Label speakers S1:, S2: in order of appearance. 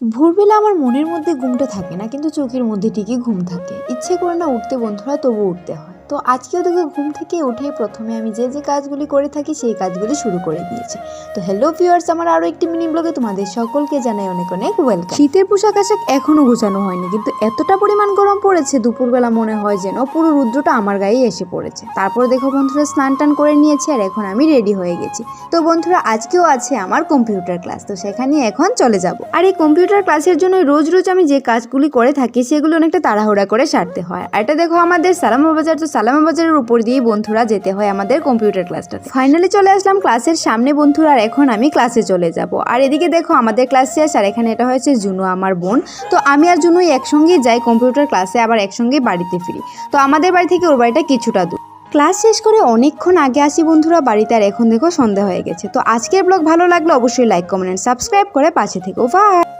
S1: ভোরবেলা আমার মনের মধ্যে ঘুমটা থাকে না, কিন্তু চোখের মধ্যে ঠিকই ঘুম থাকে। ইচ্ছে করে না উঠতে বন্ধুরা, তবু উঠতে হয়। তো আজকেও দেখো ঘুম থেকে উঠে প্রথমে আমি যে যে কাজগুলি করে থাকি সেই কাজগুলি শুরু করে দিয়েছি। তো হ্যালো ভিউয়ার্স, আমার আরও একটি মিনি ব্লগে তোমাদের সকলকে জানাই অনেক অনেক ওয়েলকাম। শীতের পোশাক আশাক এখনও গোছানো হয়নি, কিন্তু এতটা পরিমাণ গরম পড়েছে দুপুরবেলা মনে হয় যেন পুরো রুদ্রটা আমার গায়ে এসে পড়েছে। তারপর দেখো বন্ধুরা স্নান টান করে নিয়েছি আর এখন আমি রেডি হয়ে গেছি। তো বন্ধুরা আজকেও আছে আমার কম্পিউটার ক্লাস, তো সেখানে এখন চলে যাব। আর এই কম্পিউটার ক্লাসের জন্য রোজ রোজ আমি যে কাজগুলি করে থাকি সেগুলো অনেকটা তাড়াহুড়া করে সারতে হয়। আর এটা দেখো আমাদের সালামা বাজার, তো সালামা বাজারের উপর দিয়ে বন্ধুরা যেতে হয় আমাদের কম্পিউটার ক্লাসটাতে। ফাইনালি চলে আসলাম ক্লাসের সামনে বন্ধুরা, আর এখন আমি ক্লাসে চলে যাব। আর এদিকে দেখো আমাদের ক্লাস শেষ, আর এখানে এটা হয়েছে জুনু আমার বোন। তো আমি আর জুনুই একসঙ্গেই যাই কম্পিউটার ক্লাসে, আবার একসঙ্গেই বাড়িতে ফিরি। তো আমাদের বাড়ি থেকে ওর বাড়িটা কিছুটা দূর। ক্লাস শেষ করে অনেকক্ষণ আগে আসি বন্ধুরা বাড়িতে, আর এখন দেখো সন্ধ্যা হয়ে গেছে। তো আজকের ব্লগ ভালো লাগলে অবশ্যই লাইক, কমেন্ট, সাবস্ক্রাইব করে পাশে থেকো। বাই।